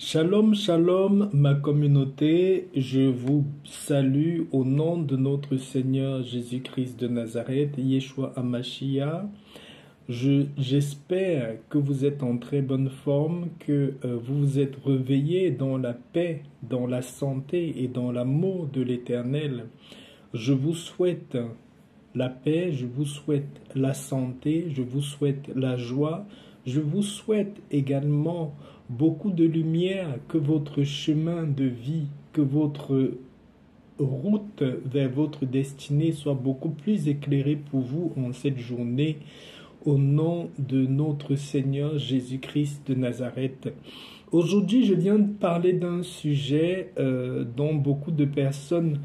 Shalom, shalom, ma communauté, je vous salue au nom de notre Seigneur Jésus-Christ de Nazareth, Yeshua HaMashiach. J'espère que vous êtes en très bonne forme, que vous vous êtes réveillés dans la paix, dans la santé et dans l'amour de l'Éternel. Je vous souhaite la paix, je vous souhaite la santé, je vous souhaite la joie, je vous souhaite également beaucoup de lumière, que votre chemin de vie, que votre route vers votre destinée soit beaucoup plus éclairée pour vous en cette journée, au nom de notre Seigneur Jésus-Christ de Nazareth. Aujourd'hui, je viens de parler d'un sujet dont beaucoup de personnes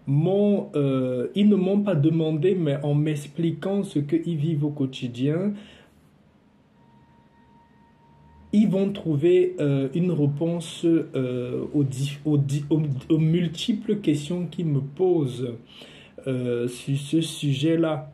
ils ne m'ont pas demandé, mais en m'expliquant ce qu'ils vivent au quotidien, ils vont trouver une réponse aux multiples questions qu'ils me posent sur ce sujet-là.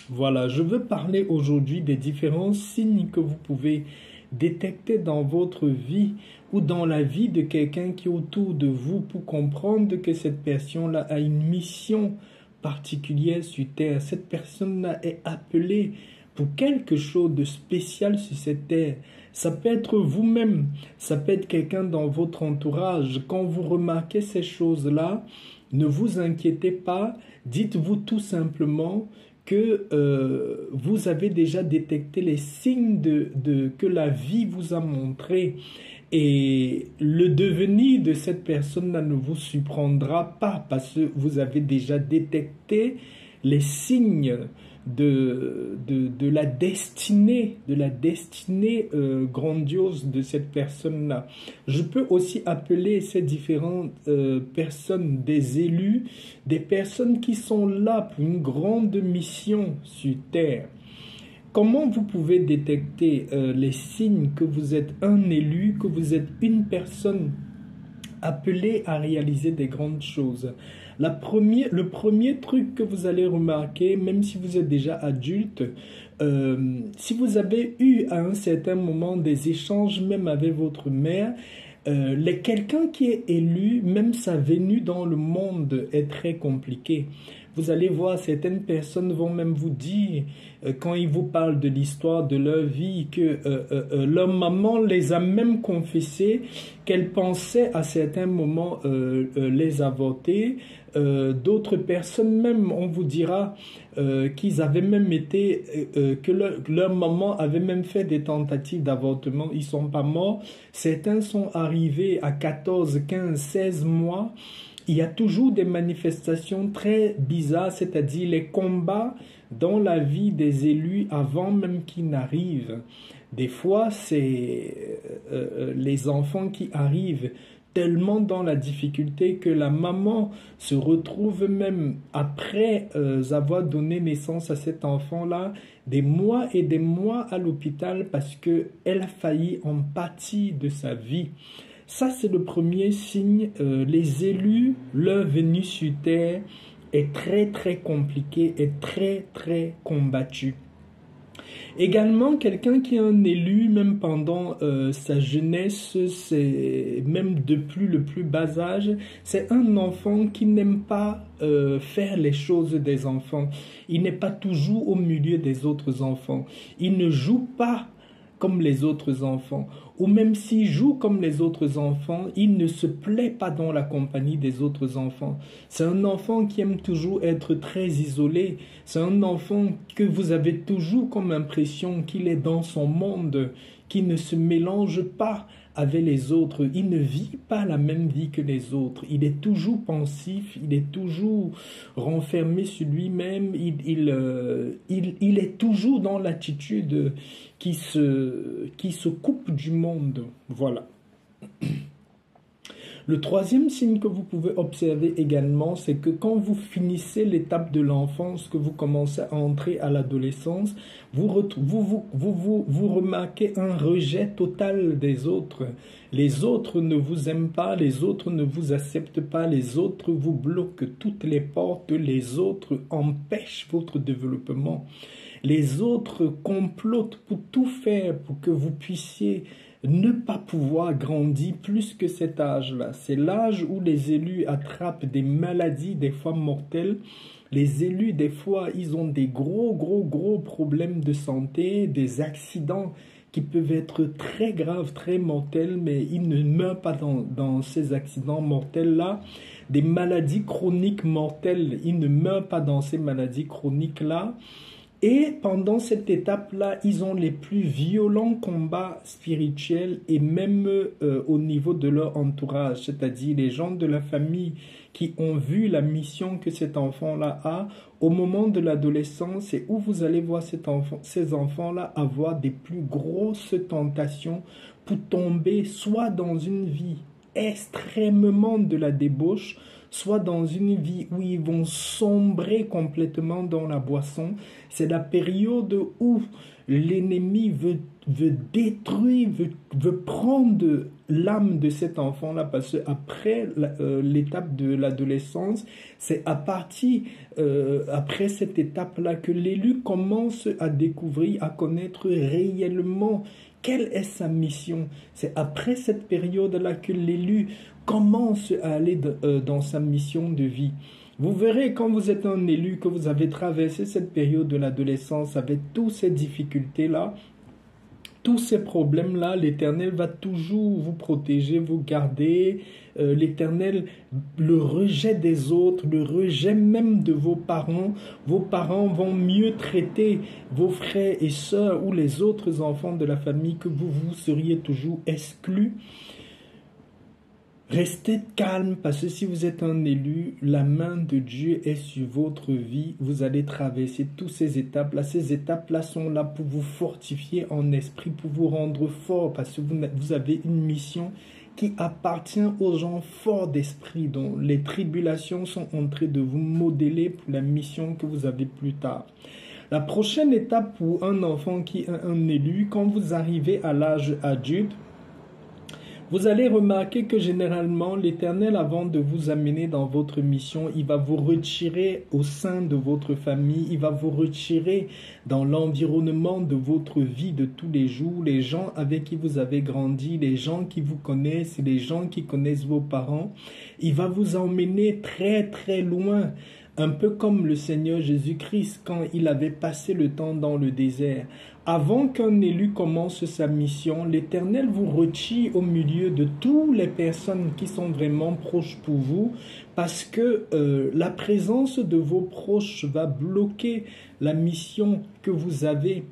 Voilà, je veux parler aujourd'hui des différents signes que vous pouvez détecter dans votre vie ou dans la vie de quelqu'un qui est autour de vous pour comprendre que cette personne-là a une mission particulière sur terre. Cette personne-là est appelée pour quelque chose de spécial sur cette terre. Ça peut être vous-même, ça peut être quelqu'un dans votre entourage. Quand vous remarquez ces choses-là, ne vous inquiétez pas, dites-vous tout simplement que vous avez déjà détecté les signes que la vie vous a montré. Et le devenir de cette personne-là ne vous surprendra pas parce que vous avez déjà détecté les signes de la destinée, grandiose de cette personne-là. Je peux aussi appeler ces différentes personnes des élus, des personnes qui sont là pour une grande mission sur terre. Comment vous pouvez détecter les signes que vous êtes un élu, que vous êtes une personne appelée à réaliser des grandes choses? Le premier truc que vous allez remarquer, même si vous êtes déjà adulte, si vous avez eu à un certain moment des échanges même avec votre mère, quelqu'un qui est élu, même sa venue dans le monde est très compliquée. Vous allez voir, certaines personnes vont même vous dire, quand ils vous parlent de l'histoire de leur vie, que leur maman les a même confessé qu'elle pensait à certains moments les avorter. D'autres personnes même, on vous dira qu'ils avaient même été, que leur maman avait même fait des tentatives d'avortement. Ils ne sont pas morts. Certains sont arrivés à 14, 15, 16 mois. Il y a toujours des manifestations très bizarres, c'est-à-dire les combats dans la vie des élus avant même qu'ils n'arrivent. Des fois, c'est les enfants qui arrivent tellement dans la difficulté que la maman se retrouve même après avoir donné naissance à cet enfant-là, des mois et des mois à l'hôpital parce qu'elle a failli en pâtir de sa vie. Ça, c'est le premier signe. Les élus, leur venue sur terre est très, très compliquée et très, très combattue. Également, quelqu'un qui est un élu, même pendant sa jeunesse, même depuis le plus bas âge, c'est un enfant qui n'aime pas faire les choses des enfants. Il n'est pas toujours au milieu des autres enfants. Il ne joue pas comme les autres enfants, ou même s'il joue comme les autres enfants, il ne se plaît pas dans la compagnie des autres enfants. C'est un enfant qui aime toujours être très isolé. C'est un enfant que vous avez toujours comme impression qu'il est dans son monde, qui ne se mélange pas avec les autres. Il ne vit pas la même vie que les autres. Il est toujours pensif, il est toujours renfermé sur lui-même. Il est toujours dans l'attitude qui se coupe du monde. Voilà. Le troisième signe que vous pouvez observer également, c'est que quand vous finissez l'étape de l'enfance, que vous commencez à entrer à l'adolescence, vous remarquez un rejet total des autres. Les autres ne vous aiment pas, les autres ne vous acceptent pas, les autres vous bloquent toutes les portes, les autres empêchent votre développement. Les autres complotent pour tout faire pour que vous puissiez ne pas pouvoir grandir plus que cet âge-là. C'est l'âge où les élus attrapent des maladies, des fois mortelles. Les élus, des fois, ils ont des gros problèmes de santé, des accidents qui peuvent être très graves, très mortels, mais ils ne meurent pas dans ces accidents mortels-là. Des maladies chroniques mortelles, ils ne meurent pas dans ces maladies chroniques-là. Et pendant cette étape-là, ils ont les plus violents combats spirituels et même au niveau de leur entourage, c'est-à-dire les gens de la famille qui ont vu la mission que cet enfant-là a au moment de l'adolescence et où vous allez voir ces enfants-là avoir des plus grosses tentations pour tomber soit dans une vie extrêmement de la débauche, soit dans une vie où ils vont sombrer complètement dans la boisson. C'est la période où l'ennemi veut détruire, veut prendre l'âme de cet enfant-là, parce qu'après l'étape de l'adolescence, c'est à partir, après cette étape-là, que l'élu commence à découvrir, à connaître réellement quelle est sa mission. C'est après cette période-là que l'élu commence à aller dans sa mission de vie. Vous verrez quand vous êtes un élu, que vous avez traversé cette période de l'adolescence avec toutes ces difficultés-là, tous ces problèmes-là, l'Éternel va toujours vous protéger, vous garder. L'Éternel, le rejet des autres, le rejet même de vos parents vont mieux traiter vos frères et sœurs ou les autres enfants de la famille que vous seriez toujours exclus. Restez calme, parce que si vous êtes un élu, la main de Dieu est sur votre vie. Vous allez traverser toutes ces étapes-là. Ces étapes-là sont là pour vous fortifier en esprit, pour vous rendre fort, parce que vous avez une mission qui appartient aux gens forts d'esprit, dont les tribulations sont en train de vous modeler pour la mission que vous avez plus tard. La prochaine étape pour un enfant qui est un élu, quand vous arrivez à l'âge adulte, vous allez remarquer que généralement, l'Éternel, avant de vous amener dans votre mission, il va vous retirer au sein de votre famille, il va vous retirer dans l'environnement de votre vie de tous les jours, les gens avec qui vous avez grandi, les gens qui vous connaissent, les gens qui connaissent vos parents. Il va vous emmener très loin, un peu comme le Seigneur Jésus-Christ quand il avait passé le temps dans le désert. Avant qu'un élu commence sa mission, l'Éternel vous retire au milieu de toutes les personnes qui sont vraiment proches pour vous, parce que la présence de vos proches va bloquer la mission que vous avez.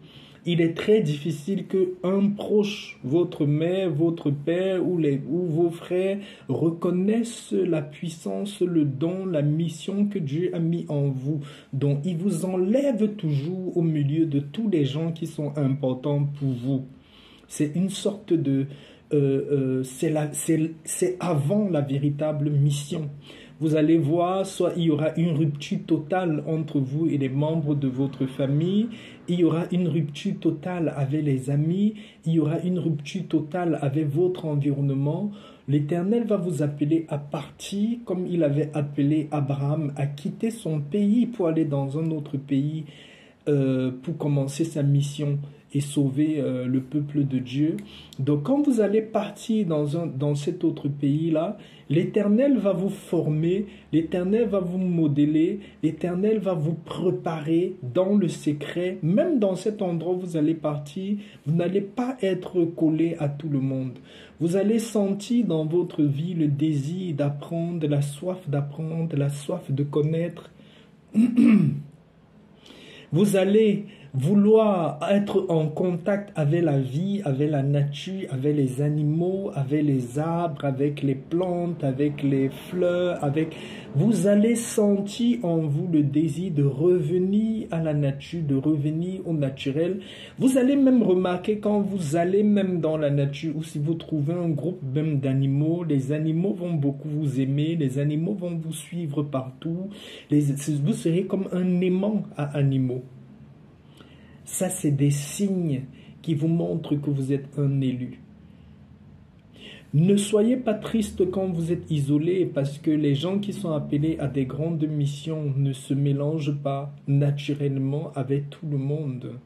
Il est très difficile qu'un proche, votre mère, votre père ou vos frères reconnaissent la puissance, le don, la mission que Dieu a mis en vous. Donc, il vous enlève toujours au milieu de tous les gens qui sont importants pour vous. C'est une sorte de... c'est avant la véritable mission. Vous allez voir, soit il y aura une rupture totale entre vous et les membres de votre famille, il y aura une rupture totale avec les amis, il y aura une rupture totale avec votre environnement. L'Éternel va vous appeler à partir, comme il avait appelé Abraham, à quitter son pays pour aller dans un autre pays pour commencer sa mission et sauver le peuple de Dieu. Donc quand vous allez partir dans cet autre pays-là, l'Éternel va vous former, l'Éternel va vous modeler, l'Éternel va vous préparer dans le secret. Même dans cet endroit où vous allez partir, vous n'allez pas être collé à tout le monde. Vous allez sentir dans votre vie le désir d'apprendre, la soif d'apprendre, la soif de connaître. Vous allez vouloir être en contact avec la vie, avec la nature, avec les animaux, avec les arbres, avec les plantes, avec les fleurs, vous allez sentir en vous le désir de revenir à la nature, de revenir au naturel. Vous allez même remarquer quand vous allez même dans la nature ou si vous trouvez un groupe même d'animaux, les animaux vont beaucoup vous aimer, les animaux vont vous suivre partout, vous serez comme un aimant à animaux. Ça, c'est des signes qui vous montrent que vous êtes un élu. Ne soyez pas triste quand vous êtes isolé parce que les gens qui sont appelés à des grandes missions ne se mélangent pas naturellement avec tout le monde.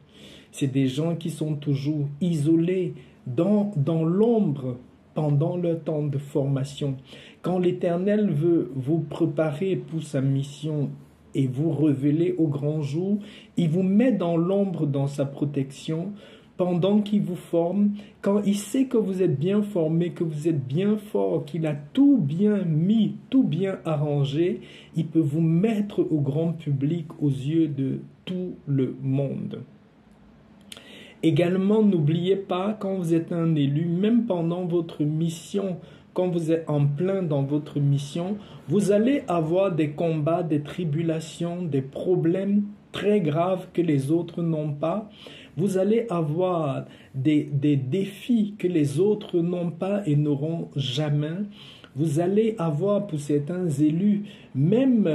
C'est des gens qui sont toujours isolés dans l'ombre pendant leur temps de formation. Quand l'Éternel veut vous préparer pour sa mission et vous révéler au grand jour, il vous met dans l'ombre, dans sa protection, pendant qu'il vous forme, quand il sait que vous êtes bien formé, que vous êtes bien fort, qu'il a tout bien mis, tout bien arrangé, il peut vous mettre au grand public, aux yeux de tout le monde. Également, n'oubliez pas, quand vous êtes un élu, même pendant votre mission, quand vous êtes en plein dans votre mission, vous allez avoir des combats, des tribulations, des problèmes très graves que les autres n'ont pas. Vous allez avoir des défis que les autres n'ont pas et n'auront jamais. Vous allez avoir pour certains élus même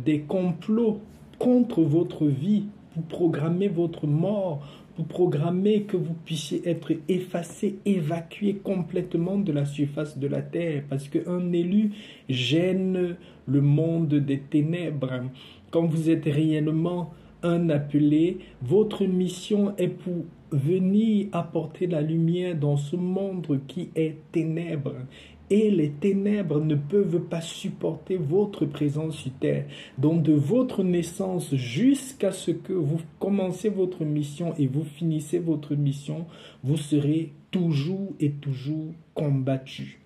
des complots contre votre vie pour programmer votre mort, pour programmer que vous puissiez être effacé, évacué complètement de la surface de la terre, parce qu'un élu gêne le monde des ténèbres. Quand vous êtes réellement un appelé, votre mission est pour venir apporter la lumière dans ce monde qui est ténèbres. Et les ténèbres ne peuvent pas supporter votre présence sur terre. Donc de votre naissance jusqu'à ce que vous commencez votre mission et vous finissez votre mission, vous serez toujours et toujours combattu.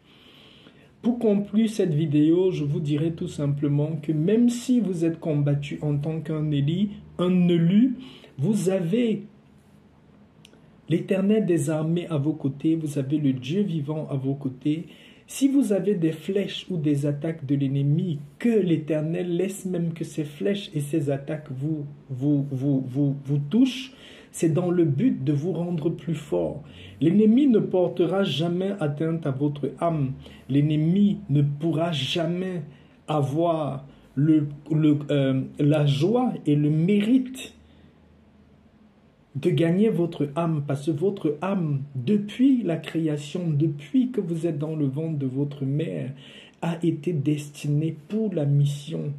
Pour conclure cette vidéo, je vous dirai tout simplement que même si vous êtes combattu en tant qu'un élu, vous avez l'Éternel des armées à vos côtés, vous avez le Dieu vivant à vos côtés. Si vous avez des flèches ou des attaques de l'ennemi, que l'Éternel laisse même que ces flèches et ces attaques vous touchent, c'est dans le but de vous rendre plus fort. L'ennemi ne portera jamais atteinte à votre âme. L'ennemi ne pourra jamais avoir la joie et le mérite de gagner votre âme, parce que votre âme, depuis la création, depuis que vous êtes dans le ventre de votre mère, a été destinée pour la mission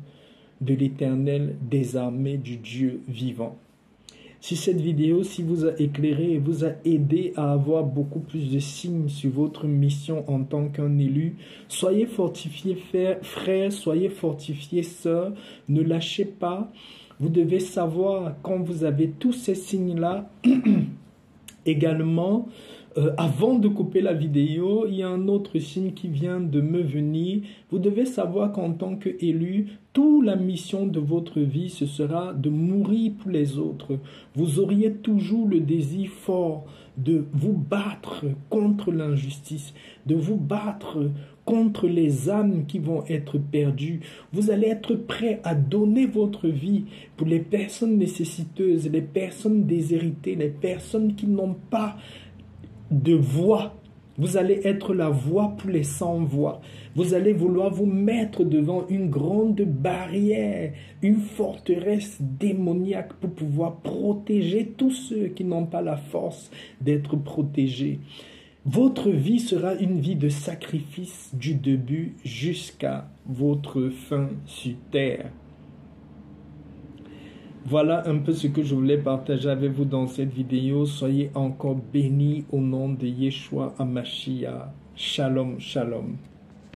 de l'Éternel des armées, du Dieu vivant. Si cette vidéo vous a éclairé et vous a aidé à avoir beaucoup plus de signes sur votre mission en tant qu'un élu, soyez fortifiés frères, soyez fortifiés sœurs, ne lâchez pas. Vous devez savoir, quand vous avez tous ces signes-là, également, avant de couper la vidéo, il y a un autre signe qui vient de me venir. Vous devez savoir qu'en tant qu'élu, toute la mission de votre vie, ce sera de mourir pour les autres. Vous auriez toujours le désir fort de vous battre contre l'injustice, de vous battre contre les âmes qui vont être perdues. Vous allez être prêt à donner votre vie pour les personnes nécessiteuses, les personnes déshéritées, les personnes qui n'ont pas de voix. Vous allez être la voix pour les sans voix. Vous allez vouloir vous mettre devant une grande barrière, une forteresse démoniaque pour pouvoir protéger tous ceux qui n'ont pas la force d'être protégés. Votre vie sera une vie de sacrifice du début jusqu'à votre fin sur terre. Voilà un peu ce que je voulais partager avec vous dans cette vidéo. Soyez encore bénis au nom de Yeshua HaMashiach. Shalom, shalom.